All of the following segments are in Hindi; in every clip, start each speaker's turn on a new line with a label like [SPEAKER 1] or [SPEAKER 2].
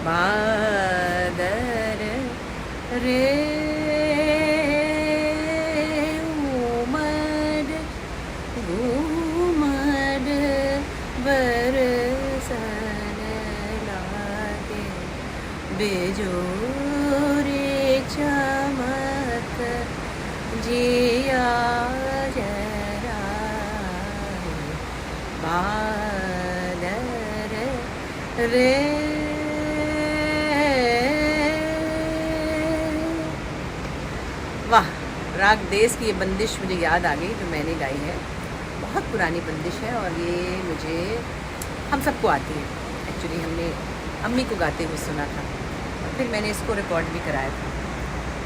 [SPEAKER 1] बादर रे उमड़ घूमड़ बरसन लागे बेजोरे चमक जिया जरा बादर रे। वाह, राग देश की ये बंदिश मुझे याद आ गई जो मैंने गाई है। बहुत पुरानी बंदिश है और ये मुझे हम सबको आती है। एक्चुअली हमने अम्मी को गाते हुए सुना था और फिर मैंने इसको रिकॉर्ड भी कराया था।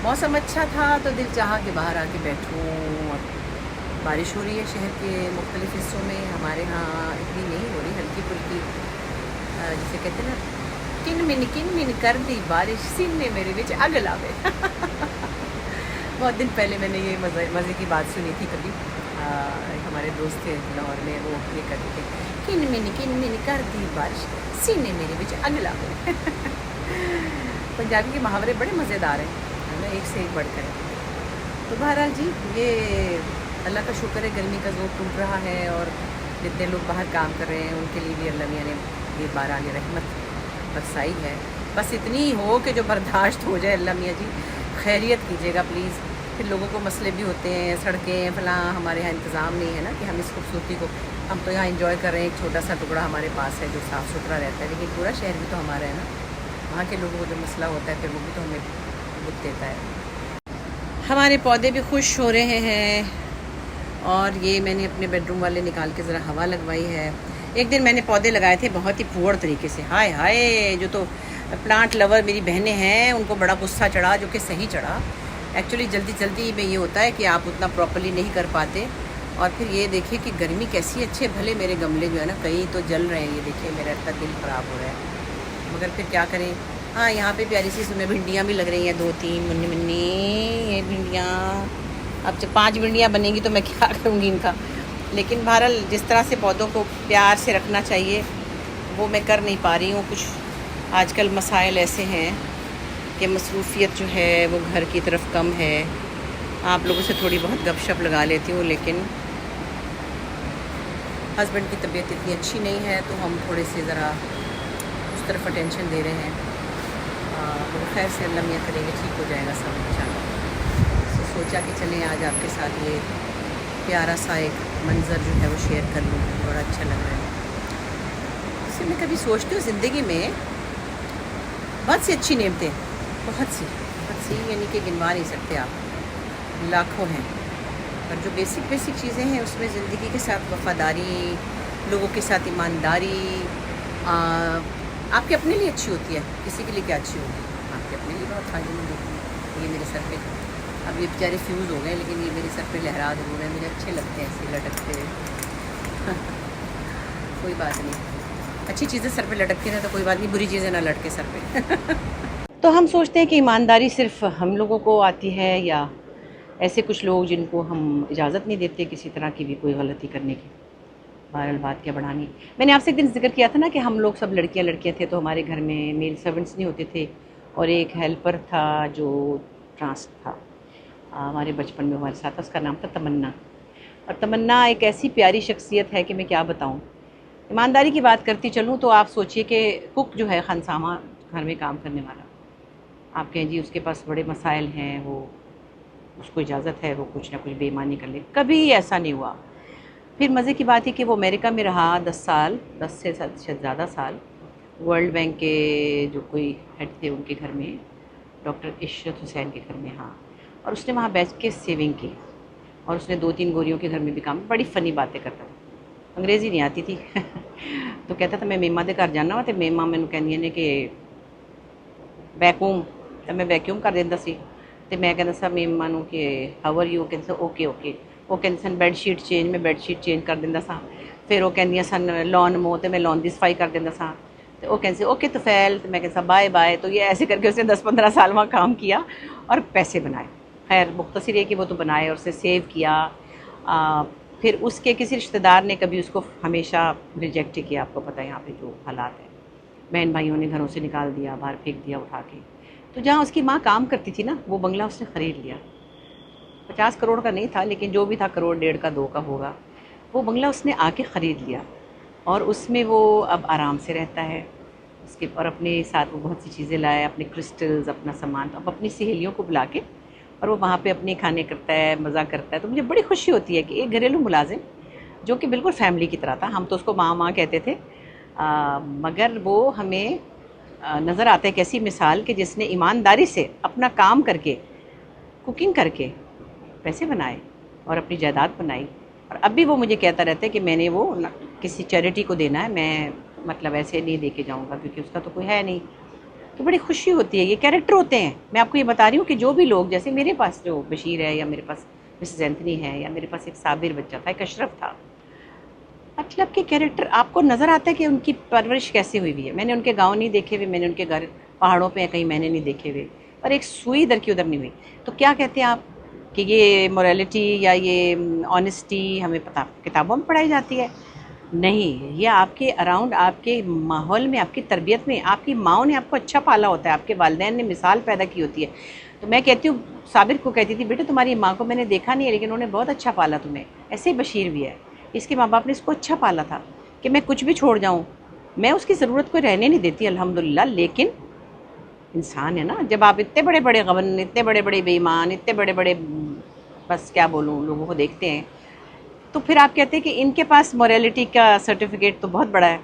[SPEAKER 1] मौसम अच्छा था तो दिल चाहा कि बाहर आके बैठूं। और बारिश हो रही है शहर के मुख्तलिफ़ हिस्सों में, हमारे यहाँ इतनी नहीं हो रही, हल्की फुल्की, जिसे कहते हैं ना, किन मिन कर दी बारिश सीने मेरे विच अग लावे। बहुत दिन पहले मैंने ये मज़े की बात सुनी थी कभी। हमारे दोस्त थे लाहौर में, वो ये कहते थे किन मिन कर दी बारिश सीने मेरे विच अग लावे। पंजाबी के मुहावरे बड़े मज़ेदार हैं, है ना, एक से एक बढ़कर है। तो बहरहाल जी, ये अल्लाह का शुक्र है, गर्मी का ज़ोर टूट रहा है और जितने लोग बाहर काम कर रहे हैं उनके लिए भी अल्लाह मियाँ ने ये बारान रहमत बरसाई है। बस इतनी ही हो कि जो बर्दाश्त हो जाए। अल्लाह मियाँ जी खैरियत कीजिएगा प्लीज़। फिर लोगों को मसले भी होते हैं, सड़कें फलां, हमारे यहाँ इंतज़ाम नहीं है ना कि हम इस खूबसूरती को, हम तो यहाँ इंजॉय कर रहे हैं। एक छोटा सा टुकड़ा हमारे पास है जो साफ़ सुथरा रहता है, लेकिन पूरा शहर भी तो हमारा है ना। वहाँ के लोगों को जो मसला होता है फिर वो भी तो हमें दुख देता है। हमारे पौधे भी खुश हो रहे हैं और ये मैंने अपने बेडरूम वाले निकाल के ज़रा हवा लगवाई है। एक दिन मैंने पौधे लगाए थे बहुत ही फूहड़ तरीके से, हाय हाय, जो तो प्लांट लवर मेरी बहनें हैं उनको बड़ा गुस्सा चढ़ा, जो कि सही चढ़ा। एक्चुअली जल्दी में ये होता है कि आप उतना प्रॉपर्ली नहीं कर पाते। और फिर ये देखिए कि गर्मी कैसी, अच्छे भले मेरे गमले जो है ना कई तो जल रहे हैं, ये देखिए मेरा इतना दिल ख़राब हो रहा है, मगर फिर क्या करें। हाँ, यहाँ पे प्यारी सी इसमें भिंडियाँ भी लग रही हैं, 2-3 मुन्नी मुन्नी ये भिंडियाँ। अब जब 5 भिंडियाँ बनेंगी तो मैं क्या करूँगी इनका। लेकिन बहरहाल जिस तरह से पौधों को प्यार से रखना चाहिए वो मैं कर नहीं पा रही हूँ। कुछ आजकल मसाइल ऐसे हैं कि मसरूफ़ियत जो है वो घर की तरफ कम है। आप लोगों से थोड़ी बहुत गपशप लगा लेती हूँ, लेकिन हस्बैंड की तबीयत इतनी अच्छी नहीं है तो हम थोड़े से ज़रा उस तरफ अटेंशन दे रहे हैं। तो खैर से अल्लाह मियाँ करेंगे ठीक हो जाएगा सब इंशाल्लाह। तो सोचा कि चलें आज आपके साथ ये प्यारा सा एक मंज़र जो है वो शेयर कर लूँ, बड़ा अच्छा लग रहा है। इससे मैं कभी सोचती हूँ ज़िंदगी में बहुत सी अच्छी नेमतें, बहुत सी यानी कि गिनवा नहीं सकते आप, लाखों हैं। और जो बेसिक चीज़ें हैं उसमें ज़िंदगी के साथ वफ़ादारी, लोगों के साथ ईमानदारी आपके अपने लिए अच्छी होती है, किसी के लिए क्या अच्छी होगी, आपके अपने लिए बहुत फ़ायदेमंद होती है। ये मेरे सर पे, अब ये बेचारे फ्यूज़ हो गए, लेकिन ये मेरे सर पे लहरा ज़रूर है, मुझे अच्छे लगते हैं ऐसे लटकते हुए। कोई बात नहीं, अच्छी चीज़ें सर पे लटकती ना तो कोई बात नहीं, बुरी चीज़ें ना लटके सर पे। तो हम सोचते हैं कि ईमानदारी सिर्फ हम लोगों को आती है, या ऐसे कुछ लोग जिनको हम इजाज़त नहीं देते किसी तरह की भी कोई गलती करने की। बहरहाल बात क्या बढ़ानी। मैंने आपसे एक दिन जिक्र किया था ना कि हम लोग सब लड़कियां थे तो हमारे घर में मेल सर्वेंट्स नहीं होते थे और एक हेल्पर था जो ट्रांस था हमारे बचपन में हमारे साथ, उसका नाम था तमन्ना। और तमन्ना एक ऐसी प्यारी शख्सियत है कि मैं क्या बताऊँ। ईमानदारी की बात करती चलूँ तो आप सोचिए कि कुक जो है खानसामा घर में काम करने वाला, आप कहें जी उसके पास बड़े मसाइल हैं, वो उसको इजाज़त है वो कुछ ना कुछ बेईमानी कर ले, कभी ऐसा नहीं हुआ। फिर मज़े की बात है कि वो अमेरिका में रहा 10 साल, 10 से शायद ज़्यादा साल। वर्ल्ड बैंक के जो कोई हेड थे उनके घर में, डॉक्टर इशरत हुसैन के घर में, हाँ। और उसने वहाँ बैठ के सेविंग की और उसने 2-3 गोरियों के घर में भी काम, बड़ी फ़नी बातें करता था, अंग्रेज़ी नहीं आती थी। तो कहता था मैं मेमा दे घर जाना वा तो मेमा मैनू कहंदियां ने कि वैक्यूम, तो मैं वैक्यूम कर देंदा सी तो मैं कहता सा मेमा नू कि हाउ आर यू, कहते ओके ओके, वो कहते सन बैडशीट चेंज, मैं बैडशीट चेंज कर देंदा सा। फिर वो कहंदियां सन लॉन मो तो मैं लॉन की सफाई कर देंदा सा। तो वो कहते ओके तो फैल, तो मैं कहता बाय बाय। तो ये ऐसे करके उसने 10-15 साल वहाँ काम किया और पैसे बनाए। खैर मुख्तसर है कि वो तो बनाए और उसने सेव किया। फिर उसके किसी रिश्तेदार ने कभी उसको हमेशा रिजेक्ट किया, आपको पता है यहाँ पे जो हालात हैं। बहन भाइयों ने घरों से निकाल दिया, बाहर फेंक दिया उठा के। तो जहाँ उसकी माँ काम करती थी ना, वो बंगला उसने ख़रीद लिया। 50 करोड़ का नहीं था, लेकिन जो भी था, करोड़ डेढ़ का, 2 का होगा। वो बंगला उसने आके ख़रीद लिया और उसमें वो अब आराम से रहता है। उसके और अपने साथ वो बहुत सी चीज़ें लाया, अपने क्रिस्टल्स, अपना सामान, अब अपनी सहेलियों को बुला के और वो वहाँ पे अपने खाने करता है, मज़ा करता है। तो मुझे बड़ी खुशी होती है कि एक घरेलू मुलाजिम जो कि बिल्कुल फैमिली की तरह था, हम तो उसको माँ माँ कहते थे, मगर वो हमें नज़र आता है एक ऐसी मिसाल कि जिसने ईमानदारी से अपना काम करके, कुकिंग करके पैसे बनाए और अपनी जायदाद बनाई। और अब भी वो मुझे कहता रहता है कि मैंने वो किसी चैरिटी को देना है, मैं मतलब ऐसे नहीं दे के जाऊँगा क्योंकि उसका तो कोई है नहीं। तो बड़ी खुशी होती है, ये कैरेक्टर होते हैं। मैं आपको ये बता रही हूँ कि जो भी लोग, जैसे मेरे पास जो बशीर है, या मेरे पास मिसेस एंथनी है, या मेरे पास एक साबिर बच्चा था, एक अशरफ था, मतलब के कैरेक्टर आपको नज़र आता है कि उनकी परवरिश कैसे हुई हुई है। मैंने उनके गाँव नहीं देखे हुए, मैंने उनके घर पहाड़ों पे कहीं मैंने नहीं देखे हुए, पर एक सुई इधर की उधर नहीं हुई। तो क्या कहते हैं आप कि ये मोरालिटी या ये ऑनेस्टी हमें पता किताबों में पढ़ाई जाती है? नहीं, ये आपके अराउंड, आपके माहौल में, आपकी तरबियत में, आपकी माँओं ने आपको अच्छा पाला होता है, आपके वालिदैन ने मिसाल पैदा की होती है। तो मैं कहती हूँ, साबिर को कहती थी, बेटा तुम्हारी माँ को मैंने देखा नहीं है, लेकिन उन्होंने बहुत अच्छा पाला तुम्हें। ऐसे ही बशीर भी है, इसके माँ बाप ने इसको अच्छा पाला था कि मैं कुछ भी छोड़ जाऊँ, मैं उसकी ज़रूरत को रहने नहीं देती अल्हम्दुलिल्लाह। लेकिन इंसान है ना, जब आप इतने बड़े बड़े गबन, इतने बड़े बड़े बेईमान, इतने बड़े बड़े बस क्या बोलूँ, लोगों को देखते हैं, तो फिर आप कहते हैं कि इनके पास मोरालिटी का सर्टिफिकेट तो बहुत बड़ा है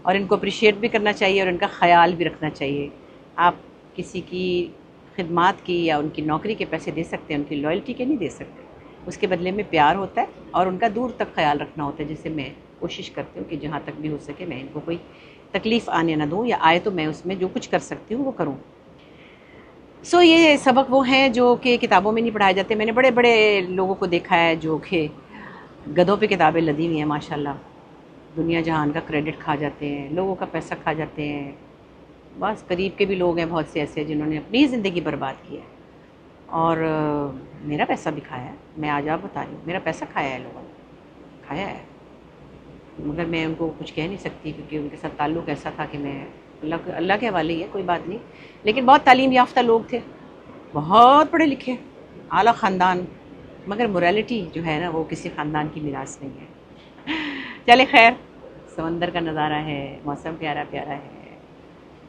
[SPEAKER 1] और इनको अप्रिशिएट भी करना चाहिए और इनका ख्याल भी रखना चाहिए। आप किसी की खिदमात की या उनकी नौकरी के पैसे दे सकते हैं, उनकी लॉयल्टी के नहीं दे सकते। उसके बदले में प्यार होता है और उनका दूर तक ख्याल रखना होता है, जिससे मैं कोशिश करती हूँ कि जहाँ तक भी हो सके मैं इनको कोई तकलीफ़ आने ना दूँ, या आए तो मैं उसमें जो कुछ कर सकती हूँ वो करूँ। सो ये सबक वो हैं जो कि किताबों में नहीं पढ़ाए जाते। मैंने बड़े बड़े लोगों को देखा है जो कि गधों पे किताबें लदी हुई हैं माशाल्लाह, दुनिया जहान का क्रेडिट खा जाते हैं, लोगों का पैसा खा जाते हैं। बस करीब के भी लोग हैं बहुत से ऐसे जिन्होंने अपनी ज़िंदगी बर्बाद की है और मेरा पैसा भी खाया है। मैं आज आप बता रही हूँ, मेरा पैसा खाया है, लोगों ने खाया है, मगर मैं उनको कुछ कह नहीं सकती क्योंकि उनके साथ ताल्लुक़ ऐसा था कि मैं अल्लाह के हवाले ही है, कोई बात नहीं। लेकिन बहुत तालीम याफ्ता लोग थे, बहुत पढ़े लिखे, आला ख़ानदान, मगर मोरालिटी जो है ना वो किसी ख़ानदान की मीरास नहीं है। चले खैर, समंदर का नज़ारा है, मौसम प्यारा प्यारा है,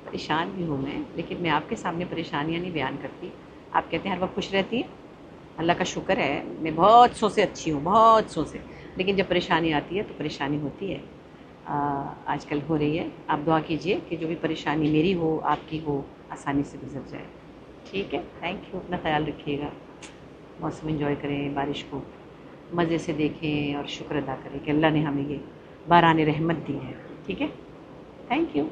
[SPEAKER 1] परेशान भी हूँ मैं, लेकिन मैं आपके सामने परेशानियाँ नहीं बयान करती। आप कहते हैं हर वक्त खुश रहती हैं, अल्लाह का शुक्र है, मैं बहुत सौ से अच्छी हूँ, बहुत सौ से। लेकिन जब परेशानी आती है तो परेशानी होती है, आजकल हो रही है। आप दुआ कीजिए कि जो भी परेशानी मेरी हो, आपकी हो, आसानी से गुजर जाए। ठीक है, थैंक यू, अपना ख्याल रखिएगा, मौसम एंजॉय करें, बारिश को मज़े से देखें और शुक्र अदा करें कि अल्लाह ने हमें ये बारान रहमत दी है। ठीक है, थैंक यू।